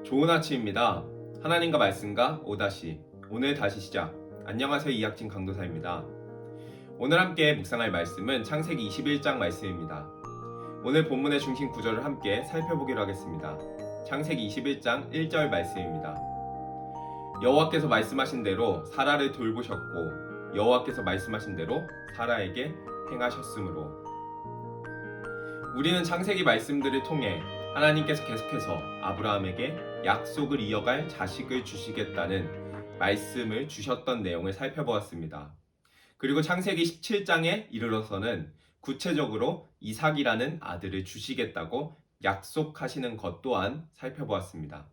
좋은 아침입니다. 하나님과 말씀과 오다시 오늘 다시 시작. 안녕하세요. 이학진 강도사입니다. 오늘 함께 묵상할 말씀은 창세기 21장 말씀입니다. 오늘 본문의 중심 구절을 함께 살펴보기로 하겠습니다. 창세기 21장 1절 말씀입니다. 여호와께서 말씀하신 대로 사라를 돌보셨고 여호와께서 말씀하신 대로 사라에게 행하셨으므로. 우리는 창세기 말씀들을 통해 하나님께서 계속해서 아브라함에게 약속을 이어갈 자식을 주시겠다는 말씀을 주셨던 내용을 살펴보았습니다. 그리고 창세기 17장에 이르러서는 구체적으로 이삭이라는 아들을 주시겠다고 약속하시는 것 또한 살펴보았습니다.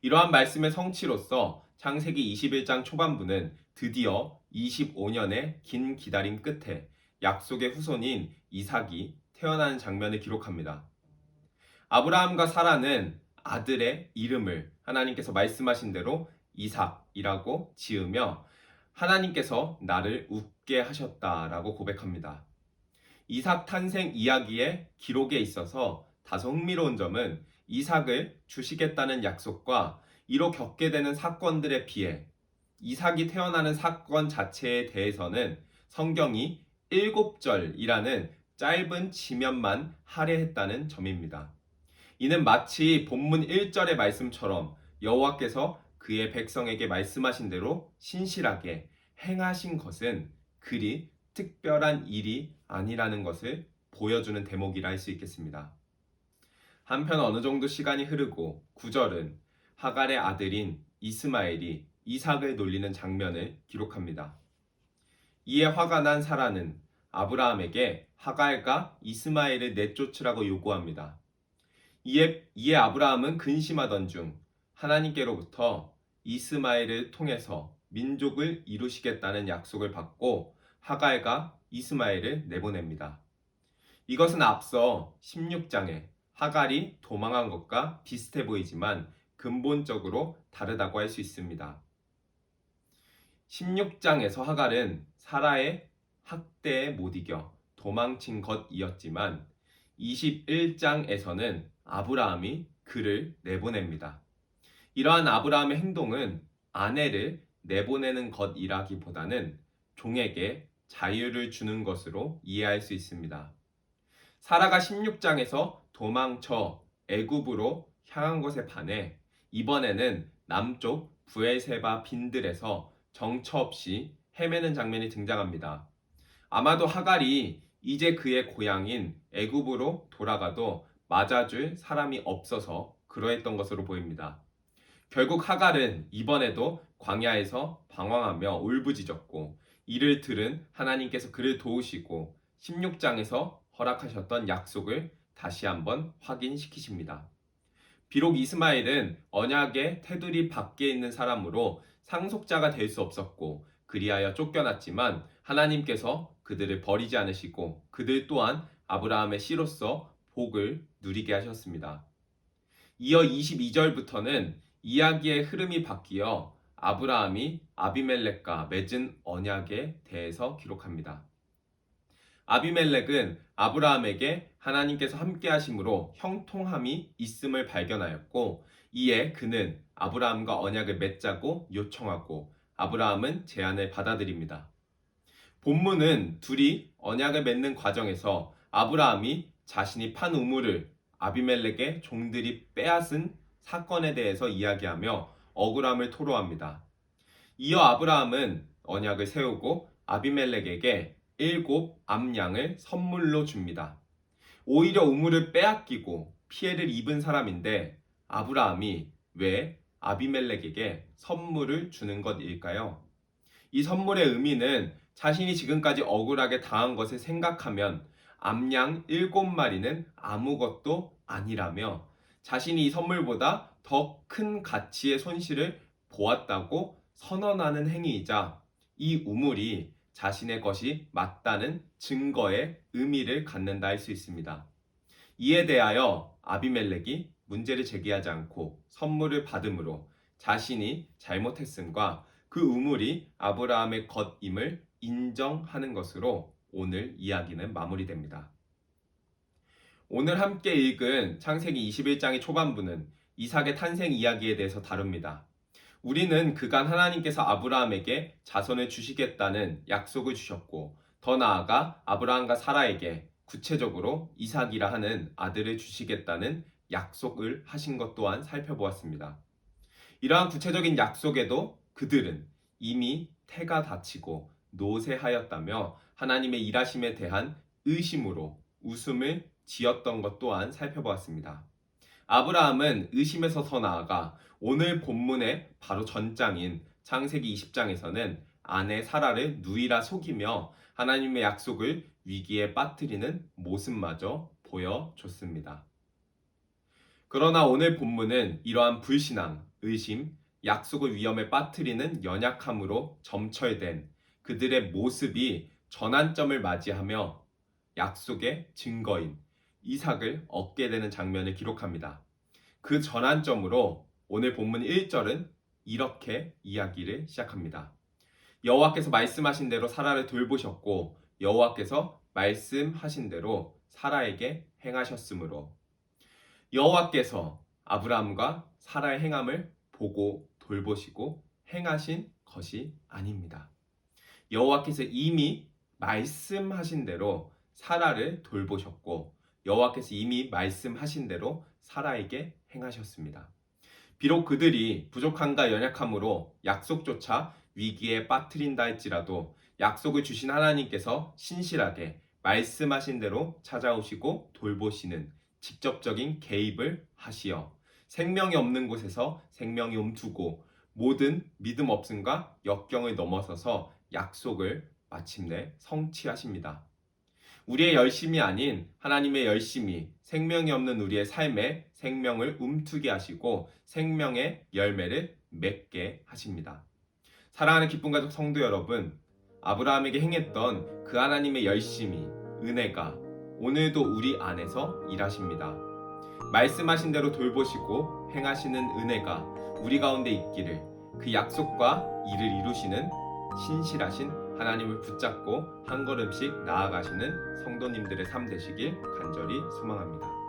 이러한 말씀의 성취로서 창세기 21장 초반부는 드디어 25년의 긴 기다림 끝에 약속의 후손인 이삭이 태어나는 장면을 기록합니다. 아브라함과 사라는 아들의 이름을 하나님께서 말씀하신 대로 이삭이라고 지으며 하나님께서 나를 웃게 하셨다라고 고백합니다. 이삭 탄생 이야기의 기록에 있어서 다소 흥미로운 점은 이삭을 주시겠다는 약속과 이로 겪게 되는 사건들에 비해 이삭이 태어나는 사건 자체에 대해서는 성경이 7절이라는 짧은 지면만 할애했다는 점입니다. 이는 마치 본문 1절의 말씀처럼 여호와께서 그의 백성에게 말씀하신 대로 신실하게 행하신 것은 그리 특별한 일이 아니라는 것을 보여주는 대목이라 할 수 있겠습니다. 한편 어느 정도 시간이 흐르고 9절은 하갈의 아들인 이스마엘이 이삭을 놀리는 장면을 기록합니다. 이에 화가 난 사라는 아브라함에게 하갈과 이스마엘을 내쫓으라고 요구합니다. 이에 아브라함은 근심하던 중 하나님께로부터 이스마엘을 통해서 민족을 이루시겠다는 약속을 받고 하갈과 이스마엘을 내보냅니다. 이것은 앞서 16장에 하갈이 도망한 것과 비슷해 보이지만 근본적으로 다르다고 할 수 있습니다. 16장에서 하갈은 사라의 학대에 못 이겨 도망친 것이었지만 21장에서는 아브라함이 그를 내보냅니다. 이러한 아브라함의 행동은 아내를 내보내는 것이라기보다는 종에게 자유를 주는 것으로 이해할 수 있습니다. 사라가 16장에서 도망쳐 애굽으로 향한 것에 반해 이번에는 남쪽 브엘세바 빈들에서 정처 없이 헤매는 장면이 등장합니다. 아마도 하갈이 이제 그의 고향인 애굽으로 돌아가도 맞아줄 사람이 없어서 그러했던 것으로 보입니다. 결국 하갈은 이번에도 광야에서 방황하며 울부짖었고 이를 들은 하나님께서 그를 도우시고 16장에서 허락하셨던 약속을 다시 한번 확인시키십니다. 비록 이스마엘은 언약의 테두리 밖에 있는 사람으로 상속자가 될 수 없었고 그리하여 쫓겨났지만 하나님께서 그들을 버리지 않으시고 그들 또한 아브라함의 씨로서 복을 누리게 하셨습니다. 이어 22절부터는 이야기의 흐름이 바뀌어 아브라함이 아비멜렉과 맺은 언약에 대해서 기록합니다. 아비멜렉은 아브라함에게 하나님께서 함께 하심으로 형통함이 있음을 발견하였고 이에 그는 아브라함과 언약을 맺자고 요청하고 아브라함은 제안을 받아들입니다. 본문은 둘이 언약을 맺는 과정에서 아브라함이 자신이 판 우물을 아비멜렉의 종들이 빼앗은 사건에 대해서 이야기하며 억울함을 토로합니다. 이어 아브라함은 언약을 세우고 아비멜렉에게 7 암양을 선물로 줍니다. 오히려 우물을 빼앗기고 피해를 입은 사람인데 아브라함이 왜 아비멜렉에게 선물을 주는 것일까요? 이 선물의 의미는 자신이 지금까지 억울하게 당한 것을 생각하면 암양 7마리는 아무것도 아니라며 자신이 이 선물보다 더 큰 가치의 손실을 보았다고 선언하는 행위이자 이 우물이 자신의 것이 맞다는 증거의 의미를 갖는다 할 수 있습니다. 이에 대하여 아비멜렉이 문제를 제기하지 않고 선물을 받음으로 자신이 잘못했음과 그 우물이 아브라함의 것임을 인정하는 것으로 오늘 이야기는 마무리됩니다. 오늘 함께 읽은 창세기 21장의 초반부는 이삭의 탄생 이야기에 대해서 다룹니다. 우리는 그간 하나님께서 아브라함에게 자손을 주시겠다는 약속을 주셨고, 더 나아가 아브라함과 사라에게 구체적으로 이삭이라 하는 아들을 주시겠다는 약속을 하신 것 또한 살펴보았습니다. 이러한 구체적인 약속에도 그들은 이미 태가 다치고 노쇠하였다며 하나님의 일하심에 대한 의심으로 웃음을 지었던 것 또한 살펴보았습니다. 아브라함은 의심에서 더 나아가 오늘 본문의 바로 전장인 창세기 20장에서는 아내 사라를 누이라 속이며 하나님의 약속을 위기에 빠뜨리는 모습마저 보여줬습니다. 그러나 오늘 본문은 이러한 불신앙, 의심, 약속을 위험에 빠뜨리는 연약함으로 점철된 그들의 모습이 전환점을 맞이하며 약속의 증거인 이삭을 얻게 되는 장면을 기록합니다. 그 전환점으로 오늘 본문 1절은 이렇게 이야기를 시작합니다. 여호와께서 말씀하신 대로 사라를 돌보셨고 여호와께서 말씀하신 대로 사라에게 행하셨으므로. 여호와께서 아브라함과 사라의 행함을 보고 돌보시고 행하신 것이 아닙니다. 여호와께서 이미 말씀하신 대로 사라를 돌보셨고 여호와께서 이미 말씀하신 대로 사라에게 행하셨습니다. 비록 그들이 부족함과 연약함으로 약속조차 위기에 빠뜨린다 할지라도 약속을 주신 하나님께서 신실하게 말씀하신 대로 찾아오시고 돌보시는 직접적인 개입을 하시어 생명이 없는 곳에서 생명이 움트고 모든 믿음 없음과 역경을 넘어서서 약속을 마침내 성취하십니다. 우리의 열심이 아닌 하나님의 열심이 생명이 없는 우리의 삶에 생명을 움트게 하시고 생명의 열매를 맺게 하십니다. 사랑하는 기쁨 가족 성도 여러분, 아브라함에게 행했던 그 하나님의 열심이, 은혜가 오늘도 우리 안에서 일하십니다. 말씀하신 대로 돌보시고 행하시는 은혜가 우리 가운데 있기를 그 약속과 이를 이루시는 신실하신 하나님을 붙잡고 한 걸음씩 나아가시는 성도님들의 삶 되시길 간절히 소망합니다.